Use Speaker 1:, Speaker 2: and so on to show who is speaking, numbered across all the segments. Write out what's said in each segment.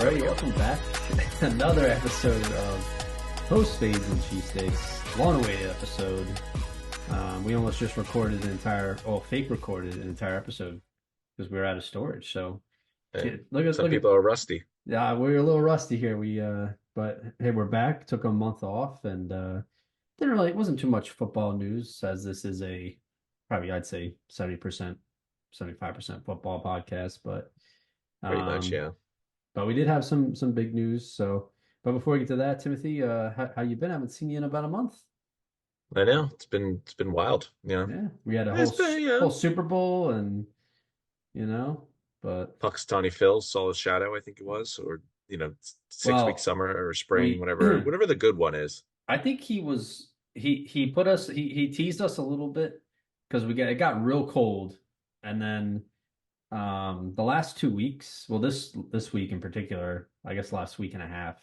Speaker 1: right, welcome back to another episode of Post-Fades Cheesesteaks. Long-awaited episode. We almost just recorded fake recorded an entire episode because we were out of storage. So
Speaker 2: Hey,
Speaker 1: look
Speaker 2: some
Speaker 1: at,
Speaker 2: people are rusty.
Speaker 1: yeah, we're a little rusty here. But hey, we're back. Took a month off and it wasn't too much football news as this is probably I'd say 70%, 75% football podcast,
Speaker 2: Pretty much,
Speaker 1: um.
Speaker 2: yeah.
Speaker 1: But we did have some big news. But before we get to that, Timothy, how you been? I haven't seen you in about a month.
Speaker 2: I know it's been wild.
Speaker 1: Yeah, we had a
Speaker 2: It's been
Speaker 1: whole Super Bowl, and you know, but
Speaker 2: Pakistani Phil saw his shadow, I think it was, or 6 week
Speaker 1: well,
Speaker 2: summer or spring,
Speaker 1: we
Speaker 2: whatever the good one is.
Speaker 1: I think he put us he teased us a little bit because it got real cold, and then the last 2 weeks, well, this week in particular, I guess last week and a half,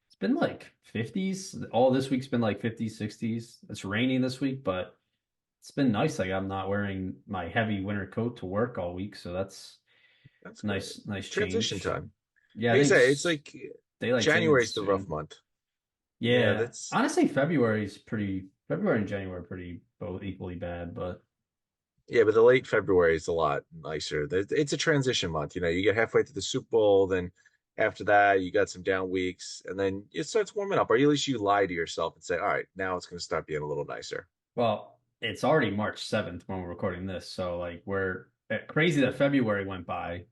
Speaker 1: it's been like 50s. All this week's been like 50s, 60s. It's raining this week, but it's been nice. Like I'm not wearing my heavy winter coat to work all week, so that's
Speaker 2: That's good.
Speaker 1: nice
Speaker 2: Transition
Speaker 1: change.
Speaker 2: time.
Speaker 1: Yeah, I
Speaker 2: Like I
Speaker 1: think
Speaker 2: say, it's like
Speaker 1: daylight
Speaker 2: January's
Speaker 1: savings
Speaker 2: the rough
Speaker 1: soon.
Speaker 2: month. Yeah,
Speaker 1: Yeah,
Speaker 2: that's
Speaker 1: honestly, February and January are pretty both equally bad, but
Speaker 2: yeah, but the late February is a lot nicer. It's a transition month. You get halfway through the Super Bowl, then after that you got some down weeks, and then it starts warming up. Or at least you lie to yourself and say, all right, now it's going to start being a little nicer.
Speaker 1: well, it's already March 7th when we're recording this, so like we're crazy that February went by.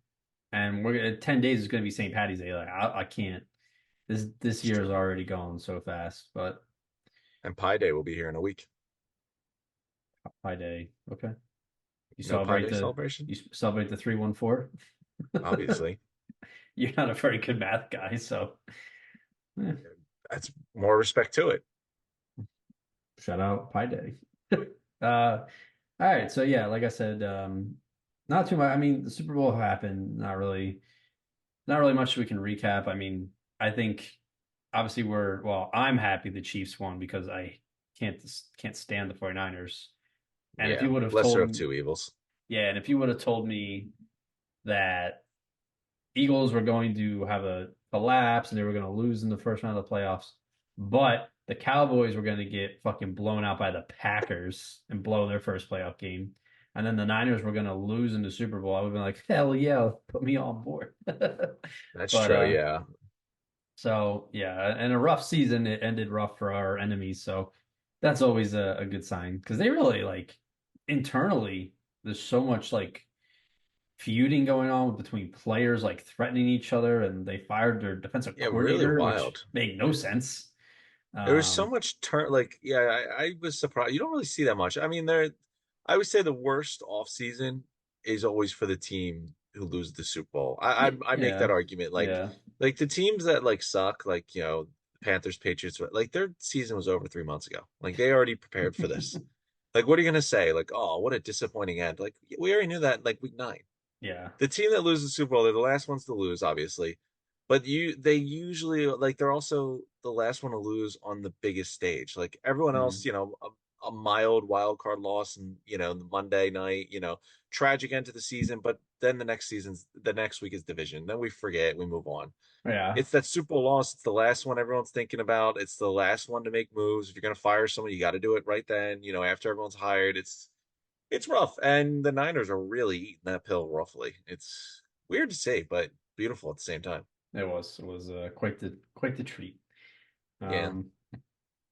Speaker 1: And we're 10 days is going to be St. Patty's Day. Like I can't. This
Speaker 2: It's
Speaker 1: year is
Speaker 2: true.
Speaker 1: already going so fast. But
Speaker 2: And Pi Day will be here in a week.
Speaker 1: Pi Day, okay. You
Speaker 2: No Pi
Speaker 1: celebrate
Speaker 2: Day
Speaker 1: the
Speaker 2: celebration?
Speaker 1: you celebrate the 314.
Speaker 2: Obviously.
Speaker 1: You're not a very good math guy, so
Speaker 2: That's more respect to it.
Speaker 1: shout out Pi Day. All right, so yeah, like I said, not too much. I mean, the Super Bowl happened. Not really much we can recap. I mean, I think obviously I'm happy the Chiefs won because I can't stand the 49ers. And if
Speaker 2: Yeah.
Speaker 1: you would have
Speaker 2: Lesser
Speaker 1: told
Speaker 2: of two evils.
Speaker 1: yeah, and if you would have told me that Eagles were going to have a collapse and they were going to lose in the first round of the playoffs, but the Cowboys were going to get fucking blown out by the Packers and blow their first playoff game. And then the Niners were going to lose in the Super Bowl. I would have been like, hell yeah, put me on board.
Speaker 2: That's
Speaker 1: But
Speaker 2: true. Yeah.
Speaker 1: so yeah, and a rough season. It ended rough for our enemies, so that's always a good sign because they really like internally. There's so much like feuding going on between players, like threatening each other, and they fired their defensive
Speaker 2: Yeah. Really
Speaker 1: coordinator, which
Speaker 2: wild.
Speaker 1: made no sense.
Speaker 2: There was so
Speaker 1: Um,
Speaker 2: much turn. Like, yeah, I was surprised. You don't really see that much. I mean, I would say the worst off season is always for the team who lose the Super Bowl. I make that
Speaker 1: yeah,
Speaker 2: argument.
Speaker 1: yeah,
Speaker 2: Like the teams that like suck, like the Panthers, Patriots, like their season was over 3 months ago. Like they already prepared for this. Like, what are you gonna say? Like, oh, what a disappointing end. Like we already knew that like week 9.
Speaker 1: yeah.
Speaker 2: The team that loses the Super Bowl, they're the last ones to lose, obviously. But they usually like they're also the last one to lose on the biggest stage. Like everyone else,
Speaker 1: Mm.
Speaker 2: a mild wild card loss and the Monday night, tragic end to the season, but then the next week is division. Then we forget, we move on.
Speaker 1: Yeah,
Speaker 2: It's that Super Bowl loss. It's the last one everyone's thinking about. It's the last one to make moves. If you're gonna fire someone, you got to do it right then. After everyone's hired. It's rough, and the Niners are really eating that pill roughly. It's weird to say, but beautiful at the same time.
Speaker 1: it was quite the treat.
Speaker 2: Yeah,
Speaker 1: Um,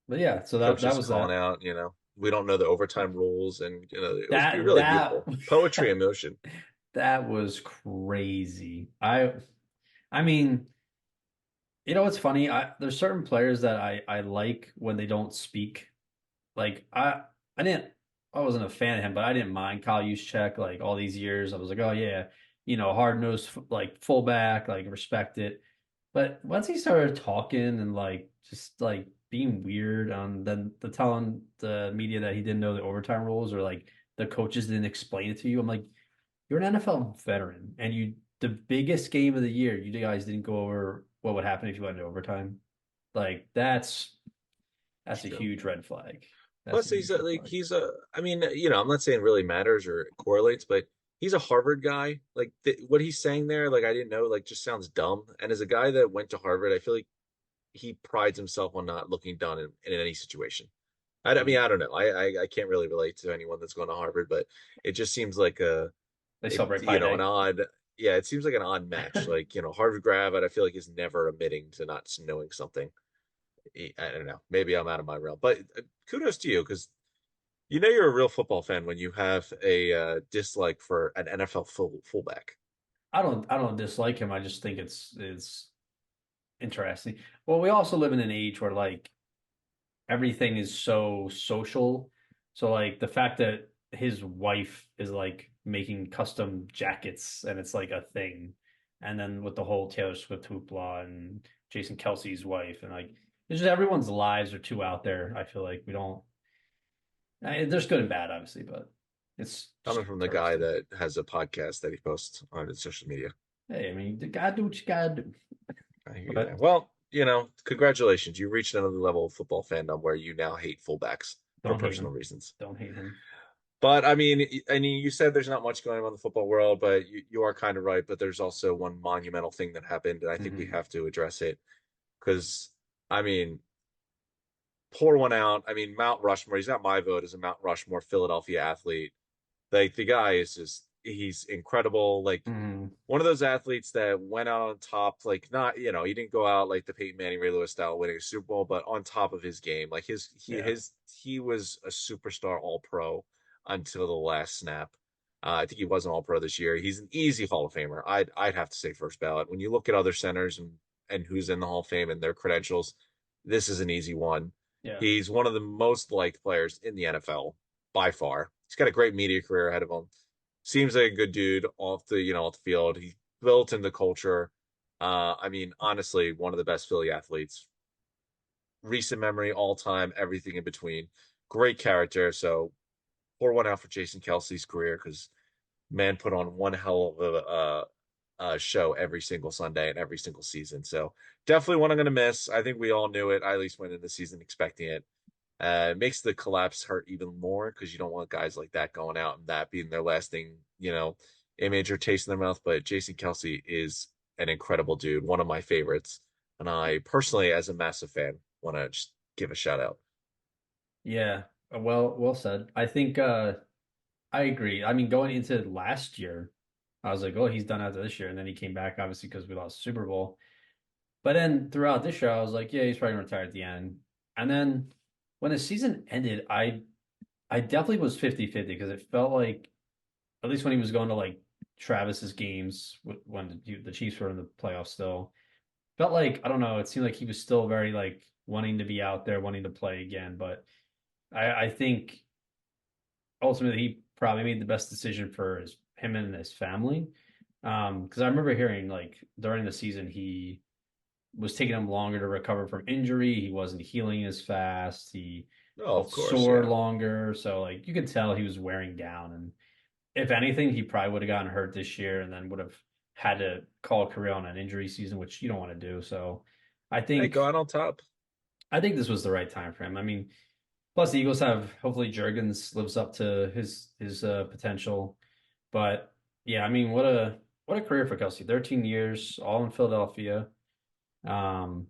Speaker 1: but yeah, so that
Speaker 2: coaches
Speaker 1: was
Speaker 2: calling
Speaker 1: that.
Speaker 2: out. We don't know the overtime rules, and it was
Speaker 1: That
Speaker 2: really
Speaker 1: that
Speaker 2: beautiful poetry in motion.
Speaker 1: that was crazy. I mean, what's funny? There's certain players that I like when they don't speak. Like I didn't I wasn't a fan of him, but I didn't mind Kyle Juszczyk like all these years. I was like, oh yeah, hard nosed like fullback, like respect it. But once he started talking and like just like being weird on then the telling the media that he didn't know the overtime rules or like the coaches didn't explain it to you, I'm like, you're an NFL veteran and the biggest game of the year, you guys didn't go over what would happen if you went into overtime. Like that's
Speaker 2: It's
Speaker 1: a
Speaker 2: true.
Speaker 1: huge red flag. That's
Speaker 2: Plus,
Speaker 1: a huge red
Speaker 2: like
Speaker 1: flag.
Speaker 2: he's a. I mean, I'm not saying it really matters or correlates, but he's a Harvard guy. Like what he's saying there, like I didn't know, like just sounds dumb. And as a guy that went to Harvard, I feel like he prides himself on not looking dumb in any situation. I mean,
Speaker 1: Mm.
Speaker 2: I don't know. I can't really relate to anyone that's going to Harvard, but it just seems like
Speaker 1: They celebrate Pi
Speaker 2: an
Speaker 1: Day.
Speaker 2: odd, yeah, it seems like an odd match. Like, Harvard grad, but I feel like he's never admitting to not knowing something. I don't know. Maybe I'm out of my realm, but kudos to you because you're a real football fan when you have a dislike for an NFL fullback.
Speaker 1: I don't dislike him. I just think it's interesting. Well, we also live in an age where like everything is so social. So like the fact that his wife is like making custom jackets and it's like a thing. And then with the whole Taylor Swift hoopla and Jason Kelce's wife and like it's just everyone's lives are too out there. I feel like we don't there's good and bad obviously, but it's
Speaker 2: Coming
Speaker 1: just
Speaker 2: from the guy
Speaker 1: interesting.
Speaker 2: that has a podcast that he posts on his social media.
Speaker 1: Hey, I mean, you gotta do what you gotta do.
Speaker 2: I hear you there.
Speaker 1: But
Speaker 2: Well, congratulations. You reached another level of football fandom where you now hate fullbacks for
Speaker 1: don't hate
Speaker 2: personal
Speaker 1: him.
Speaker 2: reasons.
Speaker 1: Don't hate him.
Speaker 2: But I mean, you said there's not much going on in the football world, but you are kind of right. But there's also one monumental thing that happened, and I think we
Speaker 1: Hmm.
Speaker 2: have to address it because, I mean, pour one out. I mean, Mount Rushmore. He's got my vote as a Mount Rushmore Philadelphia athlete. Like the guy is just he's incredible. Like
Speaker 1: Hmm.
Speaker 2: one of those athletes that went out on top, like not, he didn't go out like the Peyton Manning, Ray Lewis style winning a Super Bowl, but on top of his game. Like
Speaker 1: Yeah.
Speaker 2: he was a superstar all pro until the last snap. I think he was an all pro this year. He's an easy Hall of Famer. I'd have to say first ballot. When you look at other centers and who's in the Hall of Fame and their credentials, this is an easy one.
Speaker 1: Yeah.
Speaker 2: He's one of the most liked players in the NFL by far. He's got a great media career ahead of him. Seems like a good dude off the field. He built in the culture. I mean, honestly, one of the best Philly athletes. Recent memory, all time, everything in between. Great character. So pour one out for Jason Kelce's career because man put on one hell of a show every single Sunday and every single season. So definitely one I'm going to miss. I think we all knew it. I at least went into the season expecting it. It makes the collapse hurt even more because you don't want guys like that going out and that being their lasting, image or taste in their mouth. But Jason Kelce is an incredible dude, one of my favorites. And I personally, as a massive fan, want to just give a shout out.
Speaker 1: Yeah. Well said. I think I agree. I mean, going into last year, I was like, oh, he's done after this year. And then he came back, obviously, because we lost the Super Bowl. But then throughout this year, I was like, yeah, he's probably gonna retire at the end. And then when the season ended, I definitely was 50-50 because it felt like, at least when he was going to like Travis's games when the Chiefs were in the playoffs still, felt like, I don't know, it seemed like he was still very like wanting to be out there, wanting to play again. But I think ultimately he probably made the best decision for him and his family. Because I remember hearing like during the season he was taking him longer to recover from injury. He wasn't healing as fast. He
Speaker 2: Oh, of
Speaker 1: felt
Speaker 2: course,
Speaker 1: sore
Speaker 2: yeah.
Speaker 1: longer. So like you could tell he was wearing down. And if anything, he probably would have gotten hurt this year and then would have had to call a career on an injury season, which you don't want to do. So I
Speaker 2: Hey, go
Speaker 1: think
Speaker 2: out on top.
Speaker 1: I think this was the right time for him. I mean, plus, the Eagles have hopefully Jurgens lives up to his potential. But yeah, I mean, what a career for Kelce. 13 years, all in Philadelphia. Um,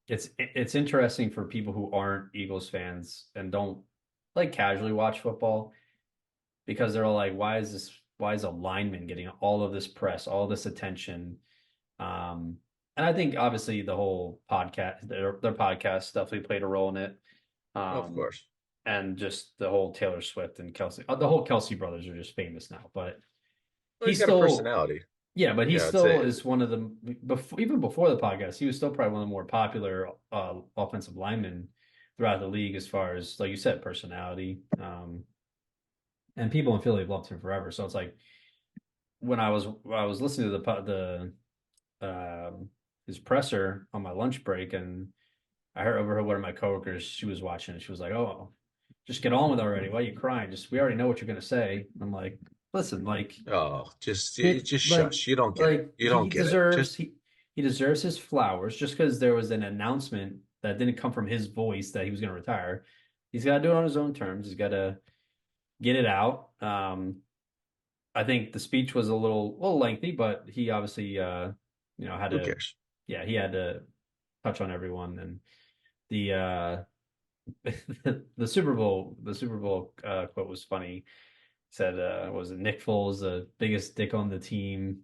Speaker 1: it's interesting for people who aren't Eagles fans and don't like casually watch football because they're all like, why is a lineman getting all of this press, all this attention? Um, and I think obviously the whole podcast, their podcast definitely played a role in it.
Speaker 2: Of
Speaker 1: Um,
Speaker 2: course.
Speaker 1: and just the whole Taylor Swift and Kelce, the whole Kelce brothers are just famous now. But
Speaker 2: Well, he's
Speaker 1: he's
Speaker 2: got a
Speaker 1: still,
Speaker 2: personality.
Speaker 1: yeah, but he
Speaker 2: Yeah, it's
Speaker 1: still
Speaker 2: a
Speaker 1: is one of the even before the podcast, he was still probably one of the more popular offensive linemen throughout the league as far as like you said, personality. And people in Philly have loved him forever. So it's like when I was listening to his presser on my lunch break, and I heard overheard one of my coworkers. She was watching, and she was like, "Oh, just get on with it already. Why are you crying? Just we already know what you're gonna say." I'm like, "Listen, like
Speaker 2: oh, just
Speaker 1: it,
Speaker 2: just shush. You don't get it.
Speaker 1: like
Speaker 2: You don't get it. Just
Speaker 1: he deserves his flowers just because there was an announcement that didn't come from his voice that he was gonna retire. He's got to do it on his own terms. He's got to get it out. I think the speech was a little lengthy, but he obviously had
Speaker 2: Who
Speaker 1: to,
Speaker 2: cares?
Speaker 1: yeah, he had to touch on everyone. And the the Super Bowl quote was funny. Said what was it, Nick Foles, the biggest dick on the team.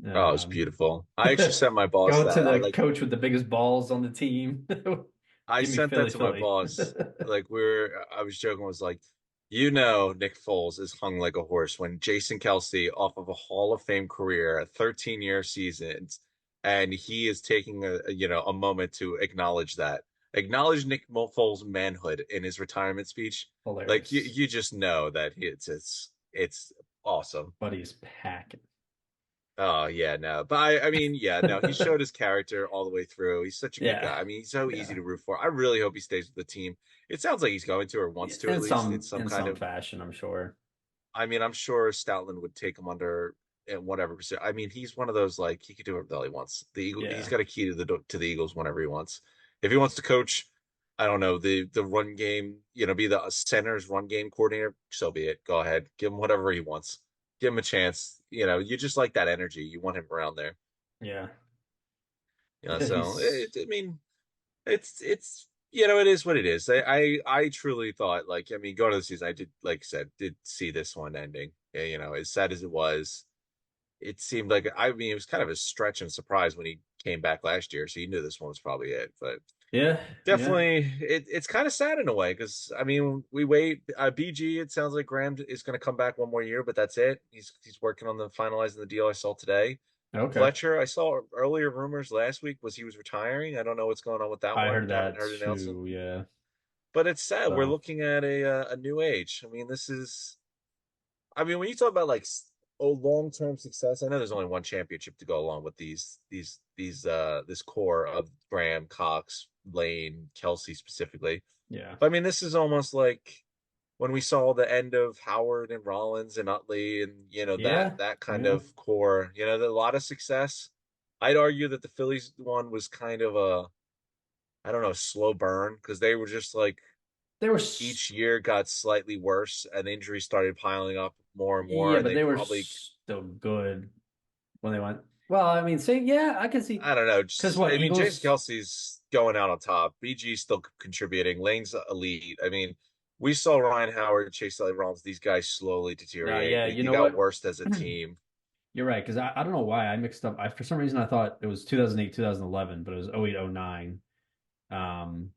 Speaker 2: Oh, it was
Speaker 1: Um,
Speaker 2: beautiful. I actually sent my boss
Speaker 1: go to
Speaker 2: that. I
Speaker 1: the
Speaker 2: like
Speaker 1: coach with the biggest balls on the team.
Speaker 2: I
Speaker 1: Give me
Speaker 2: sent that
Speaker 1: Philly,
Speaker 2: to my
Speaker 1: Philly.
Speaker 2: boss. Like I was joking, was like, Nick Foles is hung like a horse when Jason Kelce, off of a Hall of Fame career, 13-year seasons, and he is taking a moment to acknowledge that, acknowledge Nick Foles' manhood in his retirement speech. Like
Speaker 1: Hilarious.
Speaker 2: you just know that it's awesome.
Speaker 1: Buddy is packing.
Speaker 2: Oh yeah, no, but I mean, yeah, no, he showed his character all the way through. He's such a good
Speaker 1: Yeah.
Speaker 2: guy. I mean, he's so easy
Speaker 1: Yeah.
Speaker 2: to root for. I really hope he stays with the team. It sounds like he's going to, or wants to, at
Speaker 1: In
Speaker 2: least.
Speaker 1: some
Speaker 2: It's some
Speaker 1: in
Speaker 2: kind
Speaker 1: some
Speaker 2: of.
Speaker 1: fashion, I'm sure.
Speaker 2: I mean, I'm sure Stoutland would take him under at whatever percent. I mean, he's one of those, like, he could do whatever the hell he wants. He's
Speaker 1: Yeah.
Speaker 2: got a key to the Eagles whenever he wants. If he wants to coach, I don't know, the run game, be the center's run game coordinator, so be it. Go ahead, give him whatever he wants. Give him a chance. You just like that energy. You want him around there.
Speaker 1: Yeah. Yeah,
Speaker 2: So
Speaker 1: he's
Speaker 2: I mean, it's it is what it is. I truly thought, like, I mean, going to the season, I did, like I said, did see this one ending. As sad as it was, it seemed like, I mean, it was kind of a stretch and surprise when he came back last year, so you knew this one was probably it. But
Speaker 1: yeah, yeah.
Speaker 2: definitely, it's kind of sad in a way, because I mean, we wait. BG, it sounds like Graham is going to come back one more year, but that's it. He's working on the finalizing the deal. I saw today.
Speaker 1: Okay.
Speaker 2: Fletcher, I saw earlier rumors last week was he was retiring. I don't know what's going on with that
Speaker 1: I
Speaker 2: one.
Speaker 1: heard
Speaker 2: Haven't
Speaker 1: that
Speaker 2: heard an announcement,
Speaker 1: too, yeah.
Speaker 2: but it's sad. We're
Speaker 1: So
Speaker 2: looking at a new age. I mean, this is. I mean, when you talk about, like, long term success, I know there's only one championship to go along with this core of Graham, Cox, Lane, Kelce specifically.
Speaker 1: yeah.
Speaker 2: But I mean, this is almost like when we saw the end of Howard and Rollins and Utley, and that
Speaker 1: Yeah.
Speaker 2: that kind
Speaker 1: Yeah.
Speaker 2: of core. A lot of success. I'd argue that the Phillies one was kind of a, I don't know, slow burn, because they were just like,
Speaker 1: They were
Speaker 2: each year got slightly worse and injuries started piling up more and more,
Speaker 1: yeah,
Speaker 2: and
Speaker 1: but
Speaker 2: they
Speaker 1: they were
Speaker 2: probably,
Speaker 1: still good when they went. Well, I mean, say yeah, I can see
Speaker 2: I don't know.
Speaker 1: because
Speaker 2: Just,
Speaker 1: what
Speaker 2: I mean, Jason
Speaker 1: Eagles?
Speaker 2: Kelsey's going out on top. BG's still contributing. Lane's elite. I mean, we saw Ryan Howard, Chase Elliott Rollins, these guys slowly deteriorate.
Speaker 1: Yeah,
Speaker 2: They,
Speaker 1: you
Speaker 2: they
Speaker 1: know
Speaker 2: got
Speaker 1: what?
Speaker 2: worse as a team.
Speaker 1: You're right, because I don't know why I mixed up. For some reason I thought it was 2008, 2011, but it was 08, 09. Um,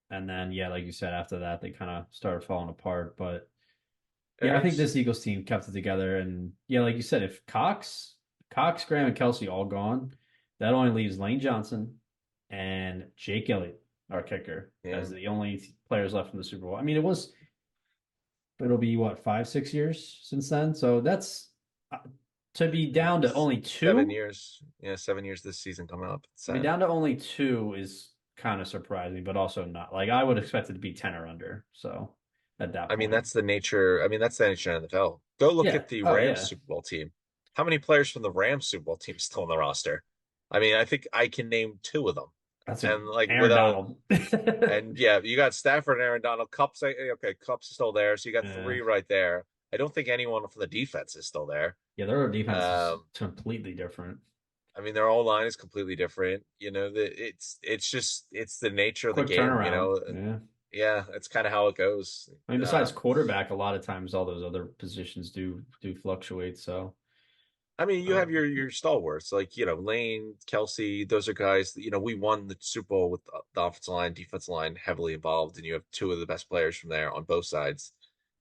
Speaker 1: and then yeah, like you said, after that they kind of started falling apart. But yeah, I think
Speaker 2: It's,
Speaker 1: this Eagles team kept it together. And yeah, like you said, if Cox, Graham, and Kelce all gone, that only leaves Lane Johnson and Jake Elliott, our kicker,
Speaker 2: yeah.
Speaker 1: as the only players left from the Super Bowl. I mean, it'll be what, 5, 6 years since then. So that's uh, to be down to only 2.
Speaker 2: 7 years. Yeah, 7 years this season coming up. It's
Speaker 1: To be
Speaker 2: sad.
Speaker 1: down to only 2 is kind of surprising, but also not. Like I would expect it to be 10 or under. So at that
Speaker 2: I mean,
Speaker 1: point,
Speaker 2: that's the nature. I mean, that's the nature of the NFL. Go look
Speaker 1: yeah.
Speaker 2: at the
Speaker 1: Oh
Speaker 2: Rams
Speaker 1: yeah.
Speaker 2: Super Bowl team. How many players from the Rams Super Bowl team still on the roster? I mean, I think I can name two of them.
Speaker 1: That's a
Speaker 2: And, like,
Speaker 1: Aaron
Speaker 2: without,
Speaker 1: Donald.
Speaker 2: and yeah, you got Stafford and Aaron Donald. Cups, okay, Cups is still there, so you got
Speaker 1: Yeah.
Speaker 2: three right there. I don't think anyone from the defense is still there.
Speaker 1: Yeah, their defense is
Speaker 2: Um,
Speaker 1: completely different.
Speaker 2: I mean, their whole line is completely different. It's the nature of the
Speaker 1: Quick
Speaker 2: game.
Speaker 1: turnaround. Yeah.
Speaker 2: Yeah, it's kind of how it goes.
Speaker 1: I mean, besides
Speaker 2: Um,
Speaker 1: quarterback, a lot of times all those other positions do fluctuate. So,
Speaker 2: I mean, you have
Speaker 1: um,
Speaker 2: your stalwarts, like, Lane, Kelsey. Those are guys that, we won the Super Bowl with the offensive line, defensive line heavily involved, and you have two of the best players from there on both sides.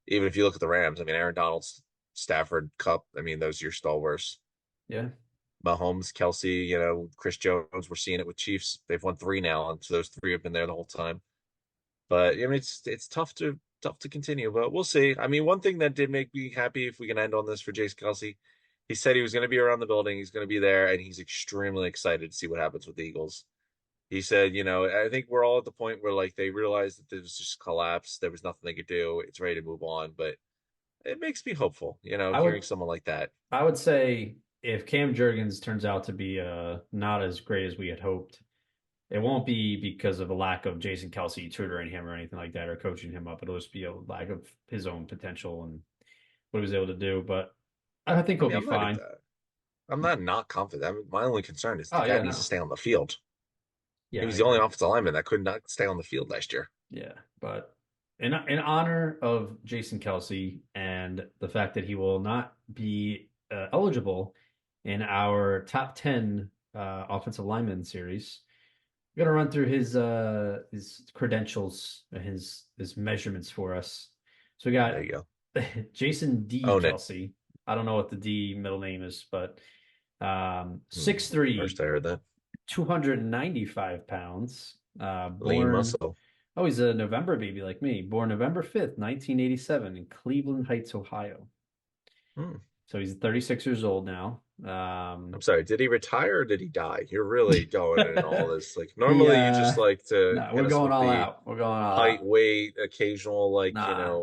Speaker 2: Even if you look at the Rams, I mean, Aaron Donald, Stafford, Cup. I mean, those are your stalwarts.
Speaker 1: yeah,
Speaker 2: Mahomes, Kelsey, Chris Jones. We're seeing it with Chiefs. They've won three now, and so those three have been there the whole time. But I mean, it's tough to continue, but we'll see. I mean, one thing that did make me happy, if we can end on this, for Jason Kelsey, he said he was going to be around the building, he's going to be there, and he's extremely excited to see what happens with the Eagles. He said, I think we're all at the point where, like, they realized that there was just collapse, there was nothing they could do, it's ready to move on, but it makes me hopeful,
Speaker 1: I
Speaker 2: hearing
Speaker 1: would
Speaker 2: someone like that.
Speaker 1: I would say if Cam Jurgens turns out to be not as great as we had hoped, it won't be because of a lack of Jason Kelce tutoring him or anything like that or coaching him up. It'll just be a lack of his own potential and what he was able to do, but I think
Speaker 2: I
Speaker 1: he'll
Speaker 2: mean,
Speaker 1: be fine.
Speaker 2: I'm not confident. I mean, my only concern is the
Speaker 1: Oh
Speaker 2: guy
Speaker 1: yeah,
Speaker 2: needs to
Speaker 1: no,
Speaker 2: stay on the field. He
Speaker 1: yeah, I
Speaker 2: was the only
Speaker 1: agree.
Speaker 2: offensive lineman that could not stay on the field last year.
Speaker 1: Yeah, but in honor of Jason Kelce and the fact that he will not be eligible in our top 10 offensive lineman series, we're gonna run through his credentials, his measurements for us. So we
Speaker 2: There
Speaker 1: got
Speaker 2: you go.
Speaker 1: Jason D.
Speaker 2: Own it.
Speaker 1: Kelce. I don't know what the D middle name is, but
Speaker 2: Hmm.
Speaker 1: 6'3",
Speaker 2: First I heard that.
Speaker 1: 295 pounds.
Speaker 2: Lean
Speaker 1: Born,
Speaker 2: muscle.
Speaker 1: oh, he's a November baby like me. Born November 5th, 1987 in Cleveland Heights, Ohio.
Speaker 2: Hmm.
Speaker 1: So he's 36 years old now.
Speaker 2: I'm sorry, did he retire or did he die? You're really going in all this. Like
Speaker 1: he
Speaker 2: normally you just like to
Speaker 1: no, we're
Speaker 2: hit us
Speaker 1: going
Speaker 2: with
Speaker 1: all
Speaker 2: the
Speaker 1: out. We're going all
Speaker 2: height,
Speaker 1: out.
Speaker 2: weight, occasional like,
Speaker 1: Nah.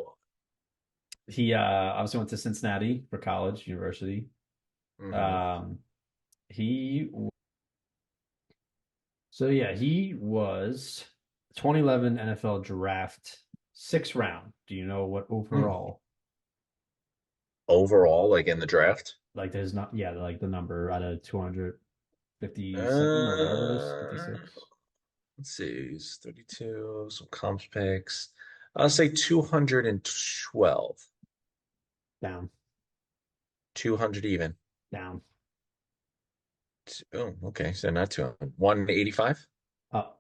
Speaker 1: He obviously went to Cincinnati for college, university.
Speaker 2: hmm.
Speaker 1: Um he so yeah, he was 2011 NFL draft, sixth round. Do you know what
Speaker 2: Hmm.
Speaker 1: overall?
Speaker 2: Overall, like in the draft.
Speaker 1: Like there's not, yeah, like the number out of 257 or whatever it is,
Speaker 2: Uh,
Speaker 1: 56.
Speaker 2: let's see, he's 32, some comps picks. I'll say 212.
Speaker 1: Down,
Speaker 2: 200 even.
Speaker 1: down,
Speaker 2: Oh, okay. So not 200. 185?
Speaker 1: up,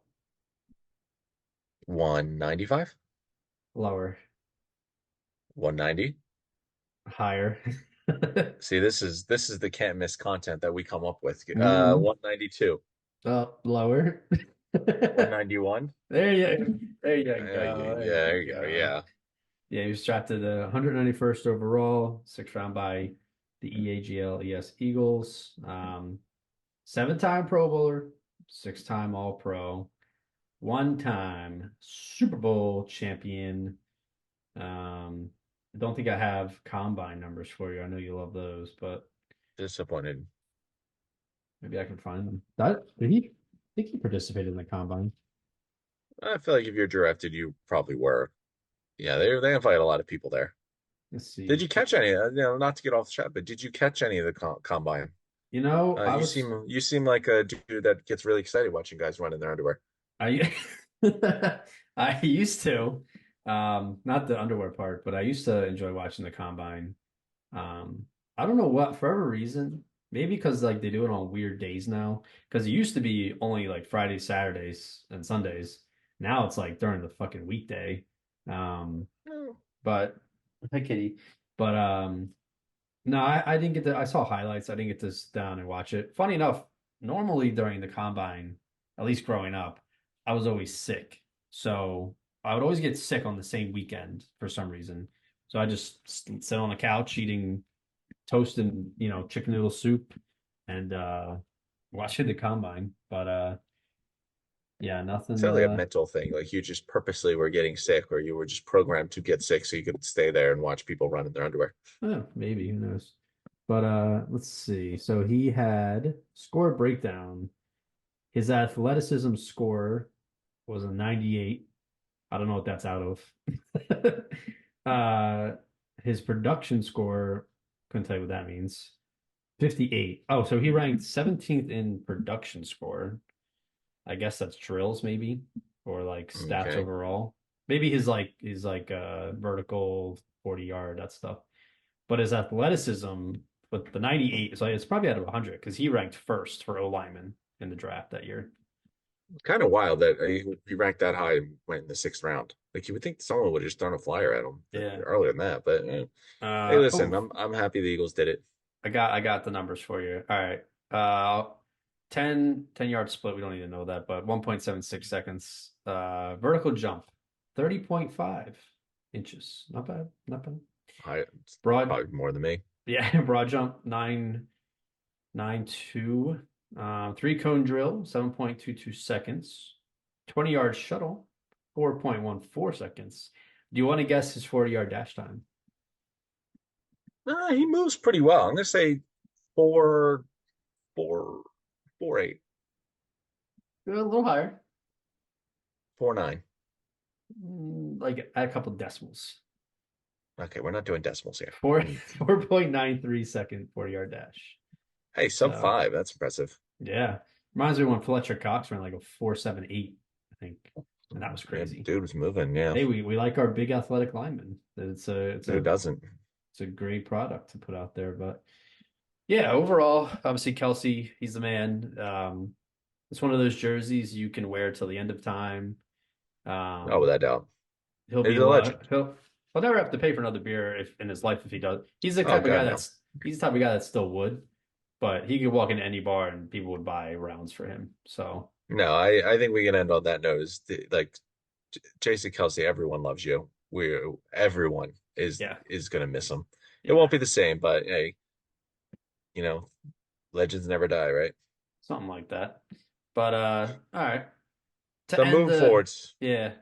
Speaker 2: 195?
Speaker 1: lower,
Speaker 2: 190?
Speaker 1: higher.
Speaker 2: See, this is the can't miss content that we come up with.
Speaker 1: Mm,
Speaker 2: 192.
Speaker 1: up, lower.
Speaker 2: 191?
Speaker 1: There you
Speaker 2: Yeah,
Speaker 1: go. There you
Speaker 2: there you go.
Speaker 1: go.
Speaker 2: Yeah.
Speaker 1: Yeah, he was drafted 191st overall, sixth round by the EAGL Eagles. Seven-time Pro Bowler, six-time All Pro, one-time Super Bowl champion. I don't think I have combine numbers for you. I know you love those, but
Speaker 2: Disappointed.
Speaker 1: maybe I can find them. Did he? I think he participated in the combine.
Speaker 2: I feel like if you're drafted, you probably were. Yeah, they invite a lot of people there.
Speaker 1: Let's
Speaker 2: Did
Speaker 1: see.
Speaker 2: you catch any? Not to get off the chat, but did you catch any of the combine?
Speaker 1: You know, I
Speaker 2: You
Speaker 1: was
Speaker 2: seem like a dude that gets really excited watching guys run in their underwear.
Speaker 1: I I used to, not the underwear part, but I used to enjoy watching the combine. I don't know what, for whatever reason, maybe because like they do it on weird days now. Because it used to be only like Fridays, Saturdays, and Sundays. Now it's like during the fucking weekday. Um,
Speaker 2: Oh.
Speaker 1: but hi Kitty. But no, I didn't get to. I saw highlights. I didn't get to sit down and watch it. Funny enough, normally during the combine, at least growing up, I was always sick. So I would always get sick on the same weekend for some reason. So I just sit on the couch eating toast and chicken noodle soup and watching the combine. But yeah, nothing.
Speaker 2: Sounds like a mental thing. Like you just purposely were getting sick, or you were just programmed to get sick so you could stay there and watch people run in their underwear.
Speaker 1: Maybe, who knows? But let's see. So he had score breakdown. His athleticism score was a 98. I don't know what that's out of. uh, his production score, couldn't tell you what that means. 58. Oh, so he ranked 17th in production score. I guess that's drills maybe, or like stats
Speaker 2: Okay.
Speaker 1: overall. Maybe his vertical 40 yard, that stuff. But his athleticism with the 98, so it's probably out of 100 because he ranked first for O lineman in the draft that year.
Speaker 2: Kind of wild that he ranked that high and went in the sixth round. Like you would think someone would have just thrown a flyer at him
Speaker 1: Yeah.
Speaker 2: earlier than that. But hey, listen,
Speaker 1: Oh,
Speaker 2: I'm happy the Eagles did it.
Speaker 1: I got the numbers for you. All right. 10 yard split. We don't need to know that, but 1.76 seconds. Vertical jump, 30.5 inches. Not bad. Not bad.
Speaker 2: It's
Speaker 1: Broad,
Speaker 2: probably more than me.
Speaker 1: yeah, broad jump, 9.92. Three cone drill, 7.22 seconds. 20 yard shuttle, 4.14 seconds. Do you want to guess his 40-yard dash time?
Speaker 2: He moves pretty well. I'm gonna say four, four, 4.8,
Speaker 1: A little higher.
Speaker 2: 4.9.
Speaker 1: Like add a couple decimals.
Speaker 2: Okay, we're not doing decimals here.
Speaker 1: Four
Speaker 2: Hmm.
Speaker 1: 4.93 second 40-yard dash.
Speaker 2: Hey, sub
Speaker 1: So
Speaker 2: five. That's impressive.
Speaker 1: yeah. Reminds me when Fletcher Cox ran like a 4.78, I think. And that was
Speaker 2: Yeah,
Speaker 1: crazy.
Speaker 2: dude was moving. Yeah,
Speaker 1: Hey, we like our big athletic linemen.
Speaker 2: who doesn't?
Speaker 1: It's a great product to put out there. But yeah, overall, obviously Kelce, he's the man. It's one of those jerseys you can wear till the end of time.
Speaker 2: Oh,
Speaker 1: Um,
Speaker 2: without doubt.
Speaker 1: he'll be
Speaker 2: He's a legend.
Speaker 1: he'll never have to pay for another beer if in his life if he does.
Speaker 2: Oh God, no.
Speaker 1: He's the type of guy that still would, but he could walk into any bar and people would buy rounds for him. So
Speaker 2: No, I think we can end on that note. Like Jason Kelce, everyone loves you. Everyone
Speaker 1: yeah,
Speaker 2: is gonna miss him. It
Speaker 1: yeah,
Speaker 2: won't be the same, but hey, you know, legends never die, right?
Speaker 1: something like that. But all right. To
Speaker 2: So
Speaker 1: end
Speaker 2: moving
Speaker 1: the
Speaker 2: forwards,
Speaker 1: yeah,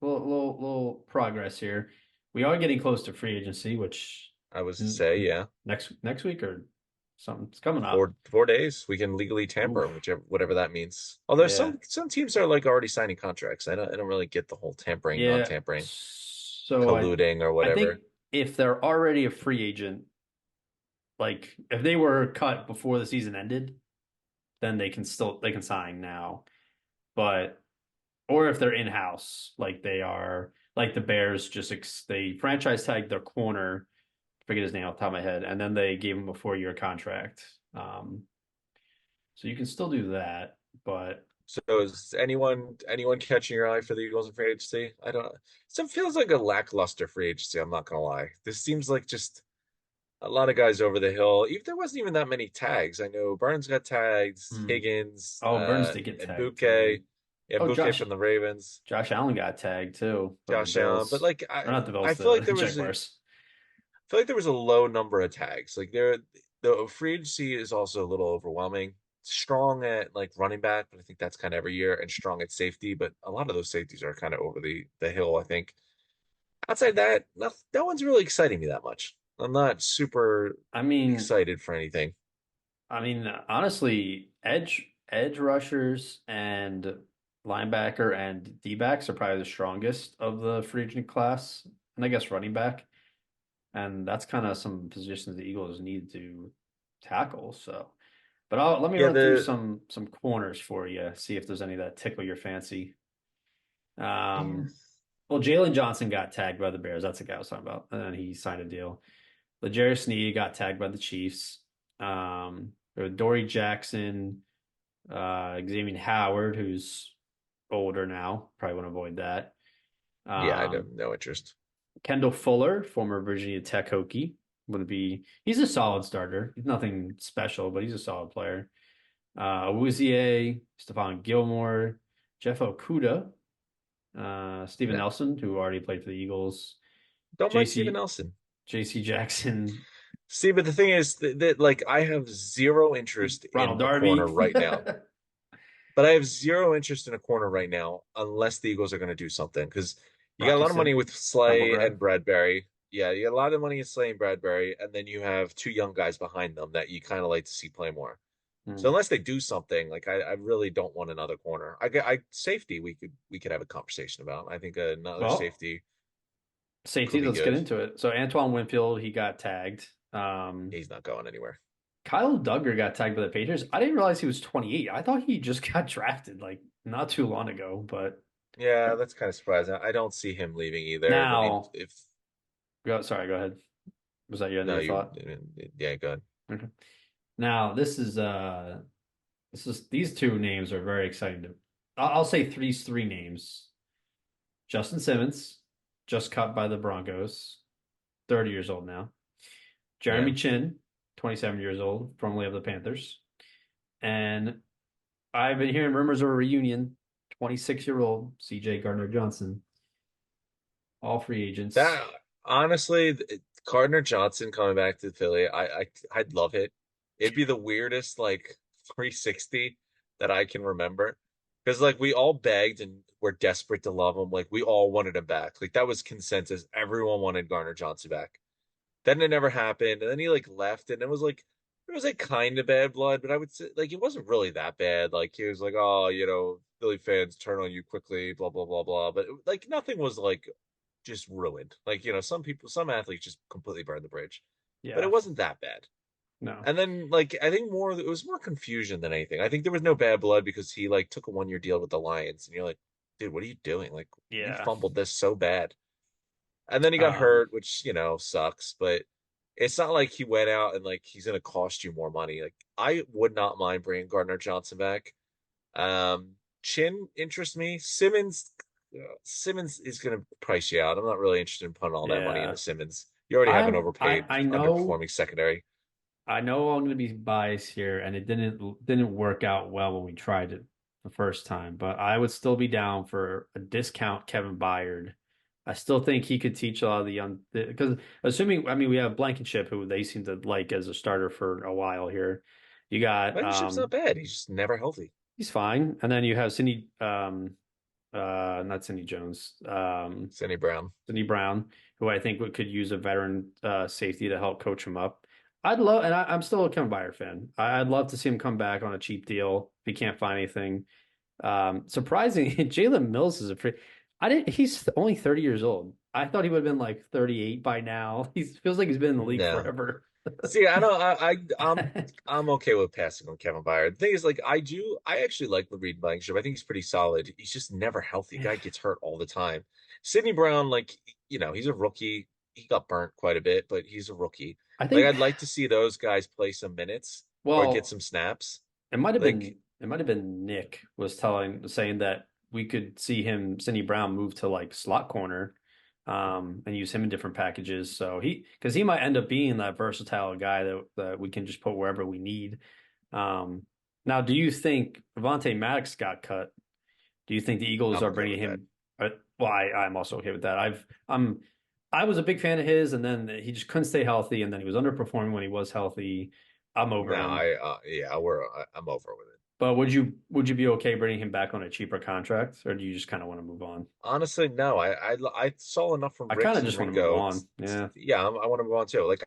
Speaker 1: little progress here. We are getting close to free agency, which
Speaker 2: I was to
Speaker 1: n-
Speaker 2: say, yeah,
Speaker 1: next week or something. It's coming up.
Speaker 2: 4 days we can legally tamper,
Speaker 1: Oof.
Speaker 2: whichever whatever that means. Although
Speaker 1: Yeah.
Speaker 2: some teams are like already signing contracts. I don't really get the whole tampering,
Speaker 1: Yeah.
Speaker 2: non-tampering,
Speaker 1: So
Speaker 2: colluding or
Speaker 1: I think
Speaker 2: whatever.
Speaker 1: if they're already a free agent, like if they were cut before the season ended, then they can sign now. But or if they're in house, like they are like the Bears they franchise tagged their corner, forget his name off the top of my head, and then they gave him a 4-year contract. So you can still do that, but
Speaker 2: So is anyone catching your eye for the Eagles in free agency? I don't know. Some feels like a lackluster free agency, I'm not gonna lie. This seems like just a lot of guys over the hill. Even there wasn't even that many tags. I know Burns got tagged,
Speaker 1: hmm.
Speaker 2: Higgins,
Speaker 1: Oh, Burns did get
Speaker 2: and
Speaker 1: tagged
Speaker 2: Bouquet.
Speaker 1: too.
Speaker 2: Yeah,
Speaker 1: Oh,
Speaker 2: Bouquet from the Ravens,
Speaker 1: Josh Allen got tagged too from the
Speaker 2: Josh Allen. But
Speaker 1: Bills.
Speaker 2: like
Speaker 1: Or not the
Speaker 2: I
Speaker 1: Bills,
Speaker 2: feel like
Speaker 1: the
Speaker 2: there was a
Speaker 1: Jaguars.
Speaker 2: feel like there was a low number of tags. Like the free agency is also a little overwhelming. Strong at like running back, but I think that's kind of every year, and strong at safety. But a lot of those safeties are kind of over the hill, I think. Outside that, no one's really exciting me that much. I'm not super
Speaker 1: I mean,
Speaker 2: excited for anything.
Speaker 1: honestly, edge rushers and linebacker and D backs are probably the strongest of the free agent class, and I guess running back. And that's kind of some positions the Eagles need to tackle. So, but let me
Speaker 2: Yeah,
Speaker 1: run through
Speaker 2: the
Speaker 1: some corners for you, see if there's any that tickle your fancy.
Speaker 2: yeah,
Speaker 1: Um, well, Jalen Johnson got tagged by the Bears. That's the guy I was talking about, and then he signed a deal. L'Jarius Sneed got tagged by the Chiefs. Dory Jackson, Xavier Howard, who's older now, probably want to avoid that.
Speaker 2: yeah, I have
Speaker 1: Um,
Speaker 2: no interest.
Speaker 1: Kendall Fuller, former Virginia Tech Hokie, would be. He's a solid starter. He's nothing special, but he's a solid player. Awuzie, Stephon Gilmore, Jeff Okuda, Steven
Speaker 2: No,
Speaker 1: Nelson, who already played for the Eagles,
Speaker 2: don't mind Steven
Speaker 1: JC
Speaker 2: Nelson.
Speaker 1: JC Jackson,
Speaker 2: See, but the thing is that like I have zero interest
Speaker 1: Ronald
Speaker 2: in a corner
Speaker 1: Darby.
Speaker 2: right now. But I have zero interest in a corner right now unless the Eagles are going to do something because you got a
Speaker 1: Rocky
Speaker 2: lot of money
Speaker 1: Sin,
Speaker 2: with Slay
Speaker 1: Humblegrad.
Speaker 2: and Bradbury. Yeah, you got a lot of money in Slay and Bradbury, and then you have two young guys behind them that you kind of like to see play more. So
Speaker 1: Hmm.
Speaker 2: unless they do something, like I really don't want another corner. Safety we could have a conversation about. I think another
Speaker 1: Well,
Speaker 2: safety
Speaker 1: safety,
Speaker 2: could be
Speaker 1: let's get
Speaker 2: good.
Speaker 1: into it. So Antoine Winfield, he got tagged.
Speaker 2: He's not going anywhere.
Speaker 1: Kyle Duggar got tagged by the Patriots. I didn't realize he was 28. I thought he just got drafted like not too long ago. But
Speaker 2: Yeah, that's kind of surprising. I don't see him leaving either. I mean,
Speaker 1: now,
Speaker 2: if
Speaker 1: sorry, go ahead. Was that your end of
Speaker 2: no,
Speaker 1: your thought?
Speaker 2: yeah, good.
Speaker 1: Okay. Now this is these two names are very exciting to. I'll say three names. Justin Simmons, just cut by the Broncos, 30 years old now.
Speaker 2: Yeah.
Speaker 1: Jeremy Chin, 27 years old, formerly of the Panthers. And I've been hearing rumors of a reunion, 26-year-old CJ Gardner Johnson, all free agents.
Speaker 2: That honestly, Gardner Johnson coming back to Philly, I'd love it. It'd be the weirdest like 360 that I can remember. Because like we all begged and were desperate to love him. Like we all wanted him back. Like that was consensus. Everyone wanted Gardner Johnson back. Then it never happened. And then he like left and it was like kind of bad blood, but I would say like it wasn't really that bad. Like he was like, oh, Philly fans turn on you quickly, blah blah blah blah. But like nothing was like just ruined. Like, some people, some athletes just completely burned the bridge, but it
Speaker 1: Yeah.
Speaker 2: wasn't that bad.
Speaker 1: No.
Speaker 2: And then, like, I think it was more confusion than anything. I think there was no bad blood because he like took a 1 year deal with the Lions, and you're like, dude, what are you doing? Like, you
Speaker 1: Yeah.
Speaker 2: fumbled this so bad. And then he got
Speaker 1: Um,
Speaker 2: hurt, which, sucks, but it's not like he went out and like he's going to cost you more money. Like, I would not mind bringing Gardner Johnson back. Chin interests me. Simmons is going to price you out. I'm not really interested in putting all that money into
Speaker 1: yeah.
Speaker 2: Simmons. You already have an
Speaker 1: I
Speaker 2: overpaid,
Speaker 1: I know
Speaker 2: underperforming secondary.
Speaker 1: I know I'm going to be biased here, and it didn't work out well when we tried it the first time. But I would still be down for a discount Kevin Byard. I still think he could teach a lot of the young because assuming I mean we have Blankenship who they seem to like as a starter for a while here. You got
Speaker 2: Blankenship's not bad. He's just never healthy.
Speaker 1: he's fine, and then you have Cindy not Cindy Jones
Speaker 2: Cindy Brown.
Speaker 1: Sidney Brown, who I think could use a veteran safety to help coach him up. I'd love, and I'm still a Kevin Byard fan. I'd love to see him come back on a cheap deal if he can't find anything. Surprising, Jalen Mills is a free. I didn't. He's only 30 years old. I thought he would have been like 38 by now. He feels like he's been in the league
Speaker 2: No.
Speaker 1: forever.
Speaker 2: See, I don't. I'm okay with passing on Kevin Byard. The thing is, like, I actually like Reed Blankenship. I think he's pretty solid. He's just never healthy.
Speaker 1: Yeah,
Speaker 2: Guy gets hurt all the time. Sidney Brown, like, he's a rookie. He got burnt quite a bit, but he's a rookie.
Speaker 1: I
Speaker 2: Like,
Speaker 1: think.
Speaker 2: I'd like to see those guys play some minutes or get
Speaker 1: Well,
Speaker 2: some snaps.
Speaker 1: it
Speaker 2: Like,
Speaker 1: might have been Nick was saying that we could see him Cindy Brown move to like slot corner and use him in different packages. So because he might end up being that versatile guy that we can just put wherever we need. Um Now do you think Avonte Maddox got cut? Do you think the Eagles
Speaker 2: I'm
Speaker 1: are
Speaker 2: okay
Speaker 1: bringing
Speaker 2: with that.
Speaker 1: him well I'm also okay with that. I was a big fan of his and then he just couldn't stay healthy and then he was underperforming when he was healthy. I'm over
Speaker 2: No,
Speaker 1: him.
Speaker 2: yeah, I'm over with it.
Speaker 1: But would you be okay bringing him back on a cheaper contract, or do you just kind of want to move on?
Speaker 2: Honestly, no. I saw enough from
Speaker 1: I kind
Speaker 2: Ricks
Speaker 1: of
Speaker 2: and
Speaker 1: just want to move
Speaker 2: Ringo.
Speaker 1: on. Yeah,
Speaker 2: Yeah, I want to move on too. Like,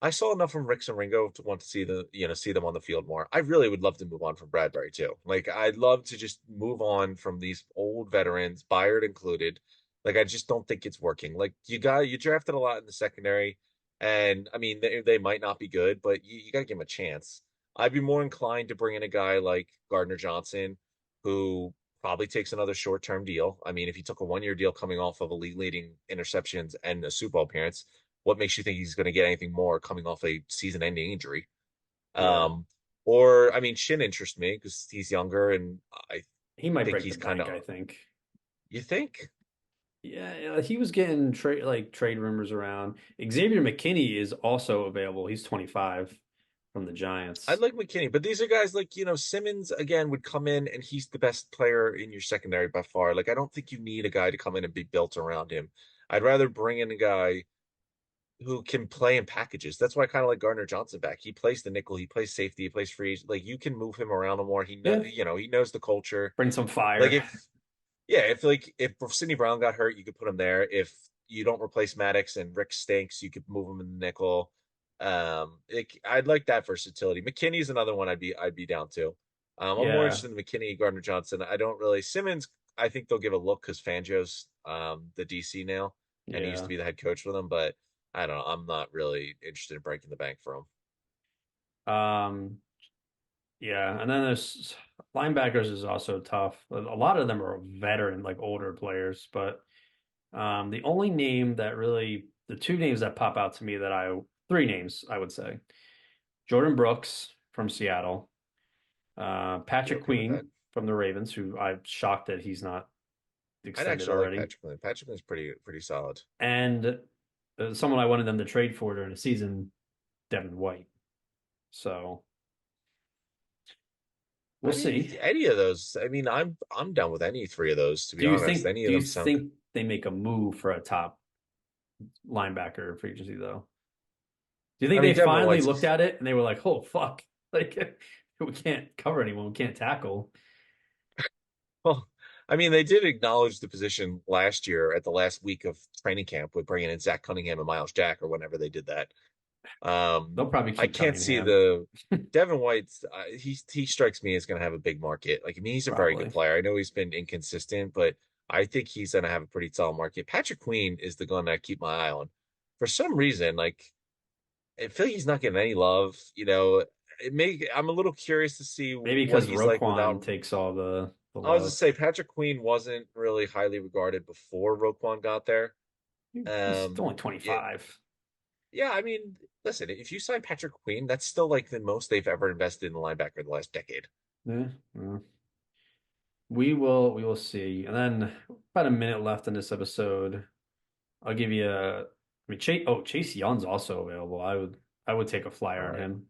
Speaker 2: I saw enough from Ricks and Ringo to want to see them on the field more. I really would love to move on from Bradbury too. Like, I'd love to just move on from these old veterans, Byard included. Like, I just don't think it's working. Like, you drafted a lot in the secondary, and I mean they might not be good, but you got to give them a chance. I'd be more inclined to bring in a guy like Gardner Johnson, who probably takes another short-term deal. I mean, if he took a 1 year deal coming off of a league leading interceptions and a Super Bowl appearance, what makes you think he's going to get anything more coming off a season-ending injury?
Speaker 1: yeah.
Speaker 2: Um, or I mean, Shin interests me because he's younger, and I
Speaker 1: He might
Speaker 2: think
Speaker 1: break the
Speaker 2: he's kind
Speaker 1: bank. I
Speaker 2: of.
Speaker 1: think.
Speaker 2: You think?
Speaker 1: Yeah, he was getting trade rumors around. Xavier McKinney is also available. He's 25 from the
Speaker 2: I
Speaker 1: Giants.
Speaker 2: like McKinney, but these are guys like, Simmons again would come in and he's the best player in your secondary by far. Like, I don't think you need a guy to come in and be built around him. I'd rather bring in a guy who can play in packages. That's why I kind of like Gardner Johnson back. He plays the nickel, he plays safety, he plays free. Like, you can move him around more.
Speaker 1: Yeah,
Speaker 2: He knows the culture.
Speaker 1: bring some
Speaker 2: Like,
Speaker 1: fire.
Speaker 2: if Sidney Brown got hurt, you could put him there. If you don't replace Maddox and Rick stinks, you could move him in the nickel. I'd like that versatility. McKinney's another one I'd be down to. I'm more
Speaker 1: Yeah,
Speaker 2: interested in McKinney, Gardner Johnson. I don't really Simmons. I think they'll give a look because Fangio's the DC now, and he used to
Speaker 1: yeah,
Speaker 2: be the head coach for them. But I don't know. I'm not really interested in breaking the bank for him.
Speaker 1: um, yeah. And then there's linebackers is also tough. A lot of them are veteran, like older players, but. The only name that really, the two names that pop out to me three names, I would say. Jordan Brooks from Seattle,
Speaker 2: Be
Speaker 1: Patrick
Speaker 2: okay with that.
Speaker 1: Queen from the Ravens, who I'm shocked that he's not
Speaker 2: I'd
Speaker 1: extended
Speaker 2: actually like
Speaker 1: already,
Speaker 2: Patrick Quinn. Patrick Quinn's pretty solid.
Speaker 1: and someone I wanted them to trade for during the season, Devin White. So we'll
Speaker 2: I mean,
Speaker 1: see.
Speaker 2: any of those. I mean, I'm down with any three of those, to be honest. Any
Speaker 1: Do
Speaker 2: of
Speaker 1: you
Speaker 2: them sound.
Speaker 1: think they make a move for a top linebacker free agency though? Do you think
Speaker 2: I mean,
Speaker 1: they
Speaker 2: Devin
Speaker 1: finally looked
Speaker 2: White's.
Speaker 1: at it and they were like, "Oh fuck, like we can't cover anyone, we can't tackle."
Speaker 2: Well, I mean, they did acknowledge the position last year at the last week of training camp with bringing in Zach Cunningham and Miles Jack or whenever they did that.
Speaker 1: They'll probably
Speaker 2: I
Speaker 1: keep
Speaker 2: can't see
Speaker 1: Cunningham,
Speaker 2: the Devin White's. He strikes me as going to have a big market. Like, I mean, he's a very good
Speaker 1: probably.
Speaker 2: player. I know he's been inconsistent, but I think he's going to have a pretty solid market. Patrick Queen is the one that I keep my eye on. For some reason, like I feel like he's not getting any love. I'm a little curious to see
Speaker 1: Maybe
Speaker 2: what
Speaker 1: because
Speaker 2: he's like
Speaker 1: Roquan
Speaker 2: without.
Speaker 1: takes all the
Speaker 2: I was to
Speaker 1: love.
Speaker 2: say Patrick Queen wasn't really highly regarded before Roquan got there.
Speaker 1: He's only
Speaker 2: Yeah,
Speaker 1: 25.
Speaker 2: yeah. I mean, listen, if you sign Patrick Queen, that's still like the most they've ever invested in the linebacker in the last decade.
Speaker 1: Yeah, well, we will see. And then about a minute left in this episode. I'll give you a. I mean, Chase Young's also available. I would take a
Speaker 2: All
Speaker 1: flyer on
Speaker 2: right,
Speaker 1: him.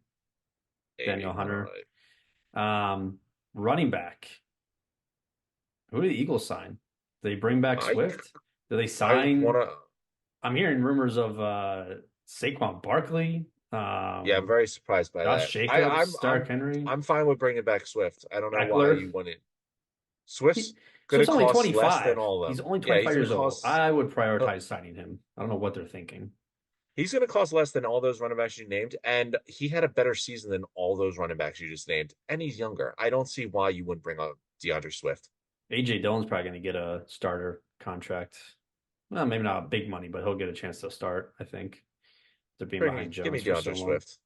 Speaker 1: Daniel
Speaker 2: maybe. All
Speaker 1: Hunter.
Speaker 2: right.
Speaker 1: Um, Running back. Who do the Eagles sign? Do they bring back
Speaker 2: I
Speaker 1: Swift? Do they
Speaker 2: I want
Speaker 1: sign?
Speaker 2: to.
Speaker 1: I'm hearing rumors of Saquon Barkley,
Speaker 2: Yeah, I'm very surprised by
Speaker 1: Josh
Speaker 2: that. I
Speaker 1: Jacobs, Derrick Henry,
Speaker 2: I'm fine with bringing back Swift. I don't know why
Speaker 1: Eckler.
Speaker 2: you wouldn't. Swift's
Speaker 1: So
Speaker 2: gonna
Speaker 1: it's only
Speaker 2: cost less than
Speaker 1: 25.
Speaker 2: all of
Speaker 1: He's
Speaker 2: them.
Speaker 1: only
Speaker 2: Yeah,
Speaker 1: 25 years old. I would prioritize signing him. I don't know what they're thinking.
Speaker 2: he's gonna cost less than all those running backs you named, and he had a better season than all those running backs you just named, and he's younger. I don't see why you wouldn't bring up DeAndre Swift.
Speaker 1: AJ Dillon's probably going to get a starter contract. Well, maybe not big money, but he'll get a chance to start, I think. They're being behind
Speaker 2: Give me
Speaker 1: Jones for so
Speaker 2: DeAndre
Speaker 1: long.
Speaker 2: Swift.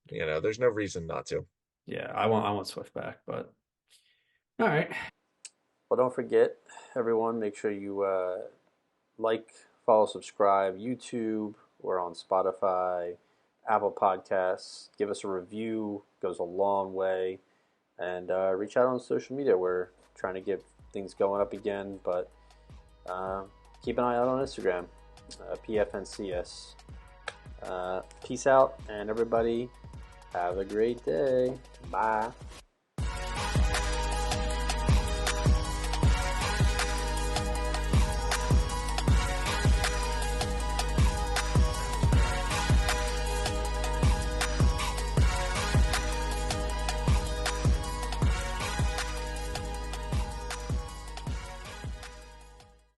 Speaker 2: There's no reason not to.
Speaker 1: Yeah, I want Swift back, but all right.
Speaker 3: Well, don't forget, everyone, make sure you like, follow, subscribe, YouTube. We're on Spotify, Apple Podcasts. Give us a review, goes a long way. And reach out on social media. We're trying to get things going up again, but keep an eye out on Instagram, PFNCS. Peace out, and everybody have a great day. Bye.